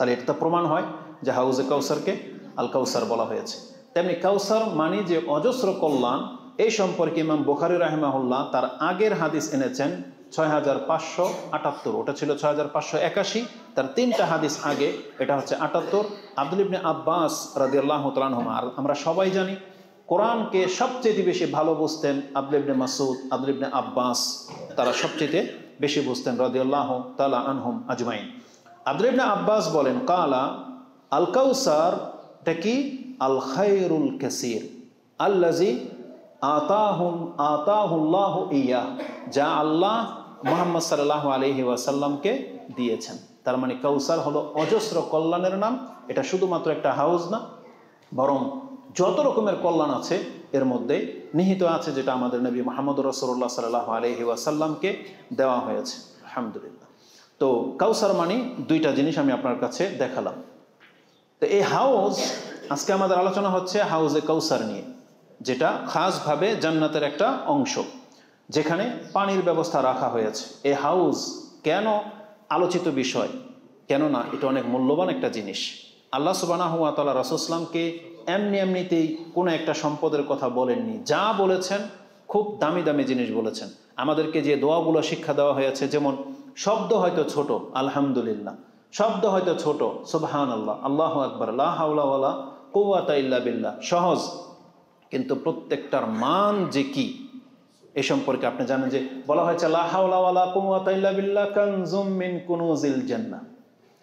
তাহলে এটা তো প্রমাণ হয় যে হাউজে কাউসারকে আল কাউসার বলা হয়েছে। তেমনি কাউসার মানে যে অজস্র কল্যাণ, এই সম্পর্কে ইমাম বুখারী রাহিমাহুল্লাহ তার আগের হাদিস এনেছেন 6578, ওটা ছিল 6581, তার 3টা হাদিস আগে, এটা হচ্ছে 78। আব্দুল্লাহ ইবনে আব্বাস রাদিয়াল্লাহু তাআলা আনহুমা, আর আমরা সবাই জানি কোরআনকে সবচেয়ে বেশি ভালো বুঝতেন আব্দুল্লাহ ইবনে মাসউদ, আব্দুল্লাহ ইবনে আব্বাস, তারা সবচেয়ে বেশি বুঝতেন রাদিয়াল্লাহু তাআলা আনহুম আজমাইন। আব্দুল্লাহ ইবনে আব্বাস বলেন, কালা আল কাউসার কি আল খায়রুল কাসীর আল্লাযী আতাহুল্লাহু ইয়াহ, যা আল্লাহ মুহাম্মদ সাল্লাল্লাহু আলাইহি ওয়াসাল্লামকে দিয়েছেন। তার মানে কাউসার হলো অজস্র কল্যাণের নাম। এটা শুধুমাত্র একটা হাউজ না, বরং যত রকমের কল্যাণ আছে এর মধ্যে নিহিত আছে, যেটা আমাদের নবী মুহাম্মদ রাসূলুল্লাহ সাল্লাল্লাহু আলাইহি ওয়াসাল্লামকে দেওয়া হয়েছে। আলহামদুলিল্লাহ। তো কাউসার মানে দুইটা জিনিস আমি আপনার কাছে দেখালাম। তো এই হাউজ, আজকে আমাদের আলোচনা হচ্ছে হাউজে কাউসার নিয়ে, যেটা খাসভাবে জান্নাতের একটা অংশ, যেখানে পানির ব্যবস্থা রাখা হয়েছে। এই হাউজ কেন আলোচিত বিষয়? কেননা এটা অনেক মূল্যবান একটা জিনিস। আল্লাহ সুবহানাহু ওয়া তাআলা রাসূল সাল্লামকে এমনিতেই কোনো একটা সম্পদের কথা বলেননি, যা বলেছেন খুব দামি দামি জিনিস বলেছেন। আমাদেরকে যে দোয়াগুলো শিক্ষা দেওয়া হয়েছে, যেমন শব্দ হয়তো ছোট আলহামদুলিল্লাহ, শব্দ হয়তো ছোট সুবহানাল্লাহ, আল্লাহু আকবার, লা হাওলা ওয়ালা কুওয়াতা ইল্লা বিল্লাহ, সহজ, কিন্তু প্রত্যেকটার মান যে কি এ সম্পর্কে আপনি জানেন যে বলা হয়েছে লা হাওলা ওয়ালা কুওয়াতা ইল্লা বিল্লাহ কানজুম মিন কুনুজিল জান্নাহ।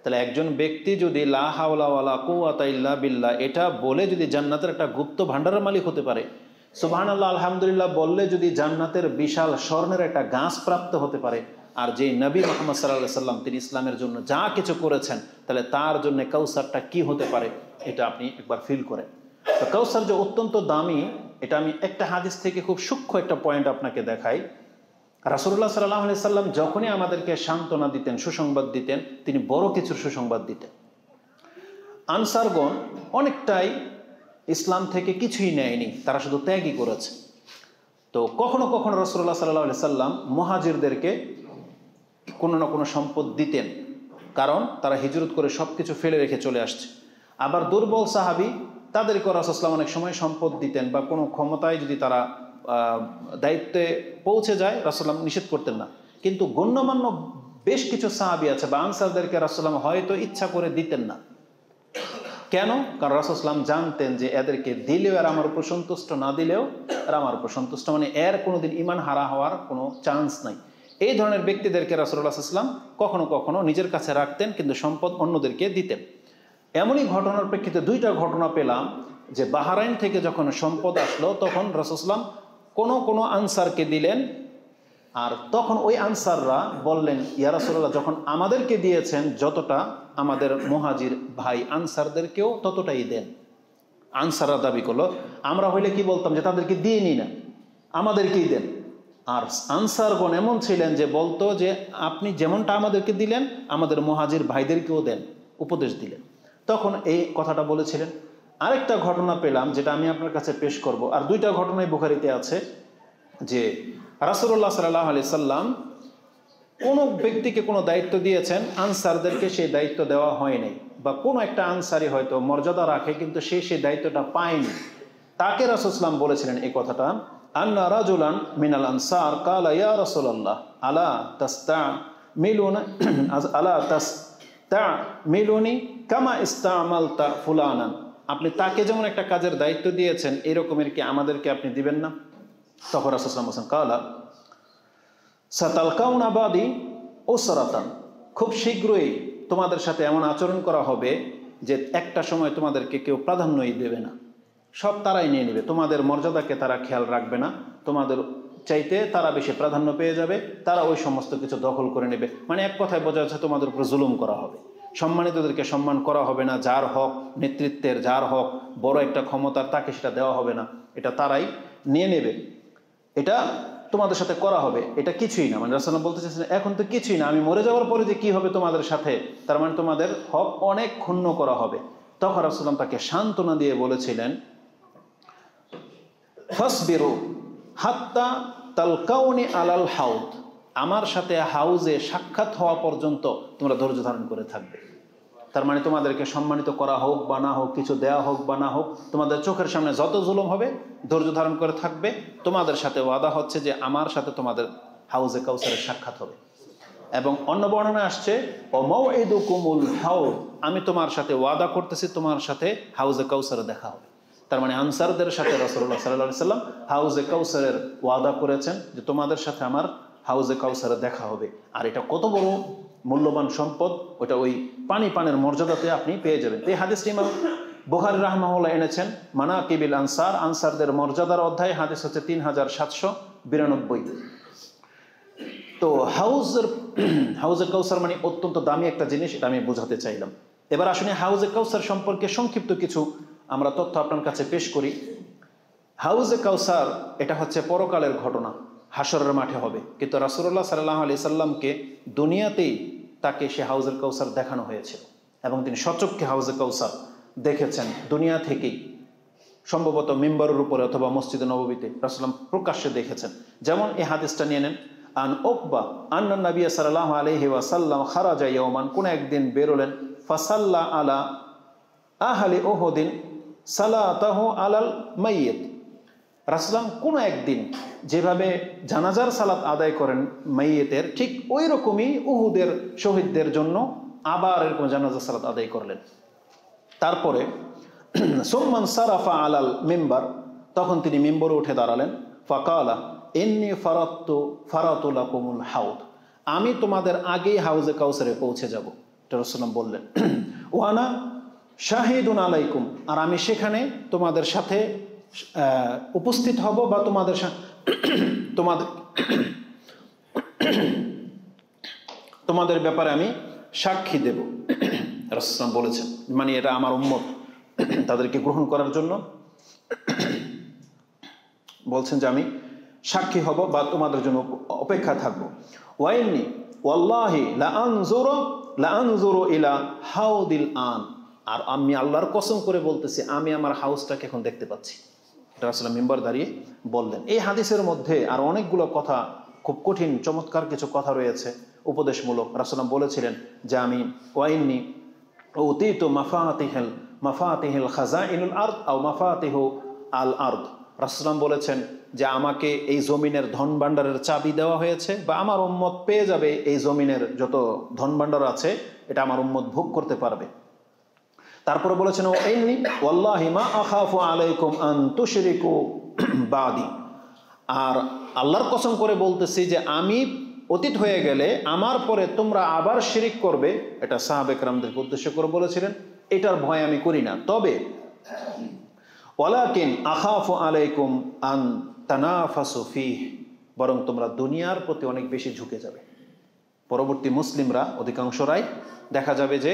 তাহলে একজন ব্যক্তি যদি লা হাওলা ওয়ালা কুওয়াতা ইল্লা বিল্লাহ এটা বলে যদি জান্নাতের একটা গুপ্ত ভান্ডারের মালিক হতে পারে, সুবহানাল্লাহ আলহামদুলিল্লাহ বললে যদি জান্নাতের বিশাল স্বর্ণের একটা গাছ প্রাপ্ত হতে পারে, আর যে নবী মুহাম্মদ সাল্লাল্লাহু আলাইহি সাল্লাম তিনি ইসলামের জন্য যা কিছু করেছেন, তাহলে তার জন্য কাউসারটা কি হতে পারে এটা আপনি একবার ফিল করেন। তো কাউসার যে অত্যন্ত দামি, এটা আমি একটা হাদিস থেকে খুব সূক্ষ্ম একটা পয়েন্ট আপনাকে দেখাই। রাসূলুল্লাহ সাল্লাল্লাহু আলাইহি সাল্লাম যখনই আমাদেরকে সান্ত্বনা দিতেন, সুসংবাদ দিতেন, তিনি বড় কিছুর সুসংবাদ দিতেন। আনসারগণ অনেকটাই ইসলাম থেকে কিছুই নেয়নি, তারা শুধু ত্যাগই করেছে। তো কখনো কখনো রাসূলুল্লাহ সাল্লাল্লাহু আলাইহি সাল্লাম মুহাজিরদেরকে কোনো না কোনো সম্পদ দিতেন, কারণ তারা হিজরত করে সব কিছু ফেলে রেখে চলে আসছে। আবার দুর্বল সাহাবি, তাদেরকে রাসূল সাল্লাল্লাহু আলাইহি ওয়াসাল্লাম অনেক সময় সম্পদ দিতেন, বা কোনো ক্ষমতায় যদি তারা দায়িত্বে পৌঁছে যায় রাসূলুল্লাহ নিষেধ করতেন না। কিন্তু গণ্যমান্য বেশ কিছু সাহাবী আছে বা আনসারদেরকে রাসূলুল্লাহ হয়তো ইচ্ছা করে দিতেন না। কেন? কারণ রাসূলুল্লাহ জানতেন যে এদেরকে দিলেও এরা আমার উপর সন্তুষ্ট, না দিলেও এরা আমার উপর সন্তুষ্ট, মানে এর কোনোদিন ঈমান হারা হওয়ার কোনো চান্স নাই। এই ধরনের ব্যক্তিদেরকে রাসূলুল্লাহ সাল্লাল্লাহু আলাইহি ওয়াসাল্লাম কখনো কখনো নিজের কাছে রাখতেন, কিন্তু সম্পদ অন্যদেরকে দিতেন। এমনই ঘটনার প্রেক্ষিতে দুইটা ঘটনা পেলাম যে বাহরাইন থেকে যখন সম্পদ আসলো, তখন রাসূলুল্লাহ কোনো আনসারকে দিলেন, আর তখন ওই আনসাররা বললেন, ইয়া রাসূলুল্লাহ যখন আমাদেরকে দিয়েছেন যতটা, আমাদের মুহাজির ভাই আনসারদেরকেও ততটাই দেন। আনসাররা দাবি করলো, আমরা হইলে কি বলতাম যে তাদেরকে দিয়ে নি না, আমাদেরকেই দেন। আর আনসারগণ এমন ছিলেন যে বলতো যে আপনি যেমনটা আমাদেরকে দিলেন আমাদের মুহাজির ভাইদেরকেও দেন, উপদেশ দিলেন। তখন এই কথাটা বলেছিলেন। আরেকটা ঘটনা পেলাম যেটা আমি আপনার কাছে পেশ করব, আর দুইটা ঘটনাই বুখারীতে আছে, যে রাসূলুল্লাহ সাল্লাল্লাহু আলাইহি সাল্লাম কোনো ব্যক্তিকে কোনো দায়িত্ব দিয়েছেন, আনসারদেরকে সেই দায়িত্ব দেওয়া হয়নি, বা কোনো একটা আনসারি হয়তো মর্যাদা রাখে কিন্তু সে সেই দায়িত্বটা পায়নি, তাকে রাসূল সাল্লাল্লাহু আলাইহি সাল্লাম বলেছিলেন এই কথাটা, আন্না রাজুলান মিনাল আনসার কালা ইয়া রাসূলুল্লাহ আলা তাস্তামিলুনা আলা তাস্তামিলুনি কামা ইস্তামালতা ফুলানান, আপনি তাকে যেমন একটা কাজের দায়িত্ব দিয়েছেন এরকমের কি আমাদেরকে আপনি দিবেন না? তখন রাসূল সাল্লাল্লাহু আলাইহি ওয়াসাল্লাম কালা সাতালকাউনা বাদি উসরাতান, খুব শীঘ্রই তোমাদের সাথে এমন আচরণ করা হবে যে একটা সময় তোমাদেরকে কেউ প্রাধান্যই দেবে না, সব তারাই নিয়ে নেবে, তোমাদের মর্যাদাকে তারা খেয়াল রাখবে না, তোমাদের চাইতে তারা বেশি প্রাধান্য পেয়ে যাবে, তারা ওই সমস্ত কিছু দখল করে নেবে। মানে এক কথায় বোঝা যাচ্ছে তোমাদের উপর জুলুম করা হবে, সম্মানিতদেরকে সম্মান করা হবে না, যার হক নেতৃত্বের, যার হক বড় একটা ক্ষমতার, তাকে সেটা দেওয়া হবে না, এটা তারাই নিয়ে নেবে, এটা তোমাদের সাথে করা হবে, এটা কিছুই না। মানে রাসূলুল্লাহ বলতে চাইছেন এখন তো কিছুই না, আমি মরে যাওয়ার পরে যে কি হবে তোমাদের সাথে, তার মানে তোমাদের হক অনেক ক্ষুণ্ণ করা হবে। তখন রাসূলুল্লাহ তাকে সান্ত্বনা দিয়ে বলেছিলেন, ফাসবিরু হাত্তা তালকাউনি আলাল হাউদ, আমার সাথে হাউজে সাক্ষাৎ হওয়া পর্যন্ত তোমরা ধৈর্য ধারণ করে থাকবে। তার মানে তোমাদেরকে সম্মানিত করা হোক বা না হোক, কিছু দেয়া হোক বা না হোক, তোমাদের চোখের সামনে যত জুলুম হবে ধৈর্য ধারণ করে থাকবে। তোমাদের সাথে ওয়াদা হচ্ছে যে আমার সাথে তোমাদের হাউজে কাউসারের সাক্ষাৎ হবে। এবং অন্য বর্ণনা আসছে ও মাউইদুকুমুল হাউদ, আমি তোমার সাথে ওয়াদা করতেছি তোমার সাথে হাউজে কাউসারে দেখা হবে। তার মানে আনসারদের সাথে রাসূলুল্লাহ সাল্লাল্লাহু আলাইহি সাল্লাম হাউজে কাউসারের ওয়াদা করেছেন যে তোমাদের সাথে আমার হাউজে কাউসারে দেখা হবে। আর এটা কত বড় মূল্যবান সম্পদ, ওটা ওই পানের মর্যাদাতে আপনি পেয়ে যাবেন। এই হাদিসটি ইমাম বুখারী রাহমাহুল্লাহ এনেছেন মানাকিবিল আনসার, আনসারদের মর্যাদার অধ্যায়, হাদিস হচ্ছে 3792। তো হাউজে কাউসার মানে অত্যন্ত দামি একটা জিনিস, এটা আমি বোঝাতে চাইলাম। এবার আসলে হাউজে কাউসার সম্পর্কে সংক্ষিপ্ত কিছু আমরা তথ্য আপনার কাছে পেশ করি। হাউজে কাউসার এটা হচ্ছে পরকালের ঘটনা, হাসরের মাঠে হবে। কিন্তু রাসূলুল্লাহ সাল্লাল্লাহু আলাইহি সাল্লামকে দুনিয়াতেই তাকে সে হাউজের কাউসার দেখানো হয়েছিল এবং তিনি সচক্ষে হাউজে কাউসার দেখেছেন দুনিয়া থেকেই, সম্ভবত মিম্বরের উপরে অথবা মসজিদে নববীতে রাসূলুল্লাহ প্রকাশ্যে দেখেছেন। যেমন এই হাদিসটা নিয়ে নেন, আন উকবা আন্না নবী সাল্লাল্লাহু আলাইহি ওয়াসাল্লাম খারাজা ইয়াওমান, কোন একদিন বেরোলেন, ফাসাল্লা আলা আহলি উহুদিন সালাতাহু আলাল মাইয়িত। রাসূলুল্লাহ কোন একদিন যেভাবে জানাজার সালাত আদায় করেন মাইয়িতের, ঠিক ওই রকমই উহুদের শহীদদের জন্য আবার এরকম জানাজার সালাত আদায় করলেন। তারপরে সুম্মান সারাফা আলাল মিম্বার, তখন তিনি মিম্বরে উঠে দাঁড়ালেন। ফাকালা ইন্নী ফারাতু লাকুমুল হাউদ, আমি তোমাদের আগেই হাউজে কাউসারে পৌঁছে যাব, এটা রাসূলুল্লাহ বললেন। ওয়ানা শাহিদুন আলাইকুম, আর আমি সেখানে তোমাদের সাথে উপস্থিত হব বা তোমাদের ব্যাপারে আমি সাক্ষী দেব। রাসূলুল্লাহ বলেছেন, মানে এটা আমার উম্মত, তাদেরকে গ্রহণ করার জন্য বলছেন যে আমি সাক্ষী হব বা তোমাদের জন্য অপেক্ষা থাকবো। ওয়াইন্নি ওয়াল্লাহি লা আনজুরু ইলা হাউদিল আন, আর আমি আল্লাহর কসম করে বলতেছি আমি আমার হাউসটাকে এখন দেখতে পাচ্ছি। এটা রাসূলুল্লাহ মিম্বার দাঁড়িয়ে বললেন। এই হাদিসের মধ্যে আর অনেকগুলো কথা, খুব কঠিন চমৎকার কিছু কথা রয়েছে উপদেশমূলক। রাসূলুল্লাহ বলেছিলেন যে আমি ওয়াইন্নি উতীতু মাফাতিহিল খাজাইনুল আরদ আও মাফাতিহু আল আরদ। রাসূলুল্লাহ বলেছেন যে আমাকে এই জমিনের ধন ভাণ্ডারের চাবি দেওয়া হয়েছে, বা আমার উম্মত পেয়ে যাবে এই জমিনের যত ধন ভাণ্ডার আছে, এটা আমার উম্মত ভোগ করতে পারবে। তারপরে বলেছেন ওয়াইন্নি ওয়াল্লাহি মা আখাফু আলাইকুম আন তুশরিকু বাদি, আর আল্লাহর কসম করে বলতেছি যে আমি অতীত হয়ে গেলে আমার পরে তোমরা আবার শিরিক করবে। এটা সাহাবে কেরামদেরকে উদ্দেশ্য করে বলেছিলেন। এটার ভয় আমি করি না, তবে ওয়ালাকিন আখাফু আলাইকুম আন তানাফাসু ফিহ, বরং তোমরা দুনিয়ার প্রতি অনেক বেশি ঝুঁকে যাবে। পরবর্তী মুসলিমরা অধিকাংশরাই দেখা যাবে যে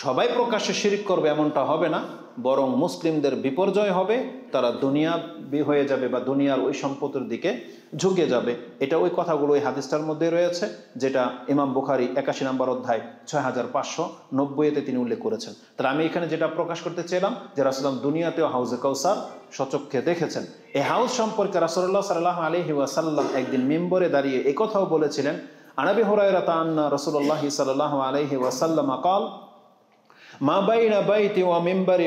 সবাই প্রকাশ্যে শিরিক করবে এমনটা হবে না, বরং মুসলিমদের বিপর্যয় হবে, তারা দুনিয়াবি হয়ে যাবে বা দুনিয়ার ওই সম্পদের দিকে ঝুঁকে যাবে। এটা ওই কথাগুলো ওই হাদিসটার মধ্যে রয়েছে, যেটা ইমাম বুখারী 81 নম্বর অধ্যায় 6590-তে তিনি উল্লেখ করেছেন। তাহলে আমি এখানে যেটা প্রকাশ করতে চাইলাম যে রাসূলুল্লাহ দুনিয়াতেও হাউজে কাউসার সচক্ষে দেখেছেন। এই হাউজ সম্পর্কে রাসূলুল্লাহ সাল্লাল্লাহু আলাইহি ওয়াসাল্লাম একদিন মিম্বরে দাঁড়িয়ে এই কথাও বলেছিলেন, আন আবি হুরায়রা আন্না রাসূলুল্লাহ সাল্লাল্লাহু আলাইহি ওয়াসাল্লাম قال মা বাইনা বাইতি ওয়া মিম্বারি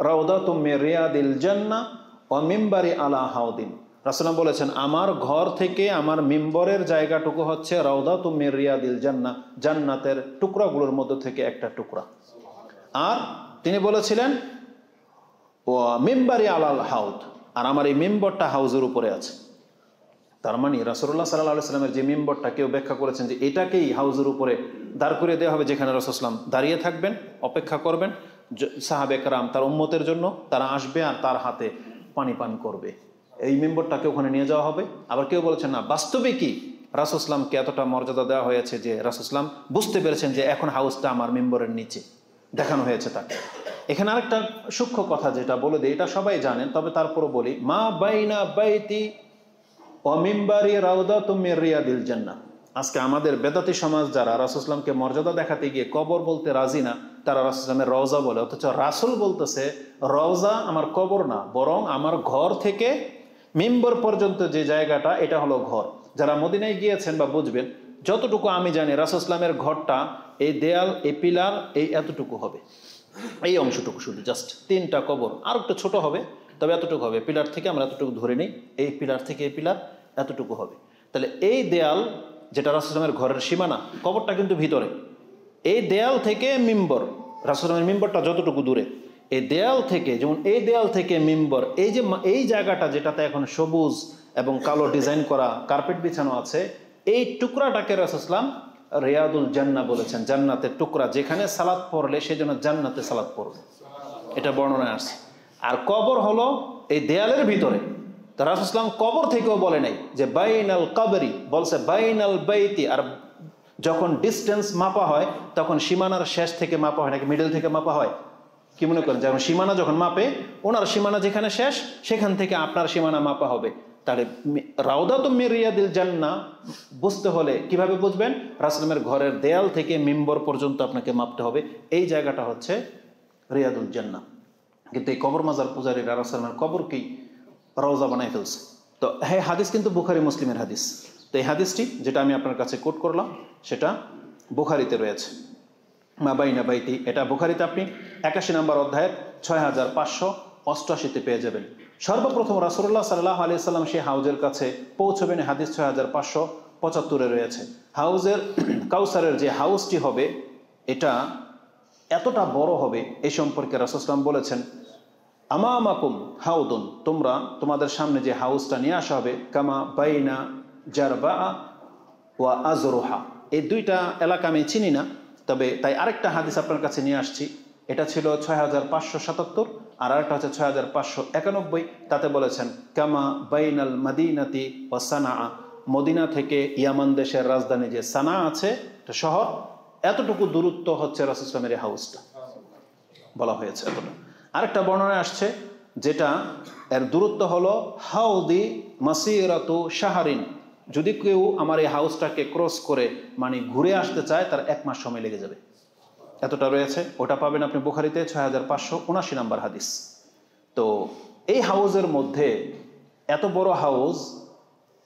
রাউদাতুম মির রিয়াদিল জান্নাহ ওয়া মিম্বারি আলা হাউদিন। রাসূলুল্লাহ বলেছেন আমার ঘর থেকে আমার মিম্বরের জায়গাটুকু হচ্ছে রাউদাতুম মির রিয়াদিল জান্নাহ, জান্নাতের টুকরাগুলোর মধ্যে থেকে একটা টুকরা। আর তিনি বলেছিলেন ওয়া মিম্বারি আলাল হাউদ, আর আমার এই মিম্বরটা হাউজের উপরে আছে। তার মানে রাসূলুল্লাহ সাল্লাল্লাহু আলাইহি সাল্লামের যে মিম্বরটা কেউ ব্যাখ্যা করেছেন যে এটাকেই হাউজের উপরে দাঁড় করে দেওয়া হবে, যেখানে রাসূলুল্লাহ দাঁড়িয়ে থাকবেন, অপেক্ষা করবেন সাহাবে কেরাম তার উম্মতের জন্য, তারা আসবে আর তার হাতে পানি পান করবে। এই মিম্বরটাকে ওখানে নিয়ে যাওয়া হবে। আবার কেউ বলেছেন না, বাস্তবে কি রাসূলুল্লাহকে এতটা মর্যাদা দেওয়া হয়েছে যে রাসূলুল্লাহ বুঝতে পেরেছেন যে এখন হাউসটা আমার মিম্বরের নিচে, দেখানো হয়েছে তাকে। এখানে আরেকটা সূক্ষ্ম কথা যেটা বলে দিই, এটা সবাই জানেন, তবে তারপরও বলি, মা বাইনা বাইতি ওয়া মিম্বারি রাউদাতুম মির রিয়াদিল জান্নাহ। আজকে আমাদের বেদাতি সমাজ যারা রাসূলুল্লাহকে মর্যাদা দেখাতে গিয়ে কবর বলতে রাজি না, তারা রাসূলের রওজা বলে, অথচ রাসূল বলতেছে রওজা আমার কবর না, বরং আমার ঘর থেকে মিম্বর পর্যন্ত যে জায়গাটা এটা হলো ঘর। যারা মদিনায় গিয়েছেন বা বুঝবেন, যতটুকু আমি জানি রাসূলের ঘরটা এই দেয়াল, এই পিলার, এই এতটুকু হবে, এই অংশটুকু শুধু জাস্ট 3টা কবর, আর একটু ছোট হবে, তবে এতটুকু হবে। পিলার থেকে আমরা এতটুকু ধরে নিই, এই পিলার থেকে এই পিলার এতটুকু হবে। তাহলে এই দেয়াল যেটা রাসূলের ঘরের সীমানা, কবরটা কিন্তু ভিতরে, এই দেয়াল থেকে মিম্বর, রাসূলের মিম্বরটা যতটুকু দূরে, এই দেয়াল থেকে, যেমন এই দেয়াল থেকে মিম্বর, এই যে এই জায়গাটা যেটাতে এখন সবুজ এবং কালো ডিজাইন করা কার্পেট বিছানো আছে, এই টুকরাটাকে রাসূল রিয়াদুল জান্নাহ বলেছেন, জান্নাতের টুকরা, যেখানে সালাত পড়লে সেই জন্য জান্নাতে সালাত পড়বে, এটা বর্ণনায় আসছে। আর কবর হলো এই দেয়ালের ভিতরে। তো রাসূল কবর থেকেও বলে নাই যে বাইনাল কবরি, বলছে বাইনাল বাইতি। আর যখন ডিস্টেন্স মাপা হয় তখন সীমানার শেষ থেকে মাপা হয় নাকি মিডল থেকে মাপা হয়? কি মনে করেন? যখন সীমানা যখন মাপে, ওনার সীমানা যেখানে শেষ সেখান থেকে আপনার সীমানা মাপা হবে। তাহলে রাউদাতুম মির রিয়াদিল জান্নাহ বুঝতে হলে কিভাবে বুঝবেন? রাসূলের ঘরের দেয়াল থেকে মিম্বর পর্যন্ত আপনাকে মাপতে হবে, এই জায়গাটা হচ্ছে রিয়াদুল জান্নাহ। কিন্তু এই কবর মাজার পূজারীরা রাসূলের কবরকেই রওজা বানাই ফেলছে। তো হ্যাঁ, হাদিস কিন্তু বুখারী মুসলিমের হাদিস। তো এই হাদিসটি যেটা আমি আপনার কাছে কোট করলাম সেটা বুখারীতে রয়েছে, মা বাইনা বাইতি। এটা বুখারীতে আপনি 81 নম্বর অধ্যায়ের 6588-তে পেয়ে যাবেন। সর্বপ্রথম রাসূলুল্লাহ সাল্লাল্লাহু আলাইহি ওয়াসাল্লাম সেই হাউজের কাছে পৌঁছবেন, হাদিস 6575-এ রয়েছে। হাউজের কাউসারের যে হাউসটি হবে এটা এতটা বড় হবে, এই সম্পর্কে রাসূল সাল্লাল্লাহু আলাইহি ওয়াসাল্লাম বলেছেন, আমামাকুম হাউদুন, তোমরা তোমাদের সামনে যে হাউসটা নিয়ে আসা হবে, কামা বাইনা জারবা ওয়া আজরুহা। এই দুইটা এলাকা আমি চিনি না, তবে তাই আরেকটা হাদিস আপনার কাছে নিয়ে আসছি। এটা ছিল 6577, আর আরেকটা হচ্ছে 6591। তাতে বলেছেন কামা বাইনাল মাদিনাতি ওয়া সানা, মদিনা থেকে ইয়ামান দেশের রাজধানী যে সানা আছে শহর, এতটুকু দূরত্ব হচ্ছে রাসূল সাল্লাল্লাহু আলাইহি ওয়াসাল্লামের হাউসটা, বলা হয়েছে এতটা। আরেকটা বর্ণনায় আসছে যেটা এর দূরত্ব হলো হাউদি মাসিরাতু শাহরিন, যদি কেউ আমার এই হাউসটাকে ক্রস করে মানে ঘুরে আসতে চায় তার 1 মাস সময় লেগে যাবে, এতটা রয়েছে। ওটা পাবেন আপনি বুখারীতে 6579 নম্বর হাদিস। তো এই হাউজের মধ্যে এত বড় হাউস,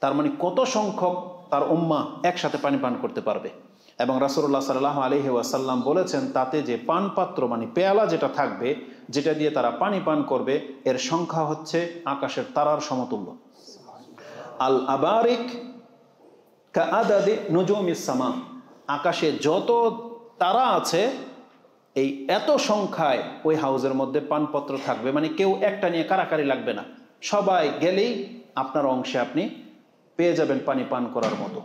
তার মানে কত সংখ্যক তার উম্মাহ একসাথে পানি পান করতে পারবে। এবং রাসূলুল্লাহ সাল্লাল্লাহু আলাইহি ওয়াসাল্লাম বলেছেন তাতে যে পান পাত্র মানে পেয়ালা যেটা থাকবে, যেটা দিয়ে তারা পানি পান করবে, এর সংখ্যা হচ্ছে আকাশের তারার সমতুল্য। আল আবারিক কা আদাদি নুজুমিস সামা, আকাশে যত তারা আছে এই এত সংখ্যায় ওই হাউজের মধ্যে পানপত্র থাকবে, মানে কেউ একটা নিয়ে কারাকারি লাগবে না, সবাই গেলেই আপনার অংশে আপনি পেয়ে যাবেন পানি পান করার মতো।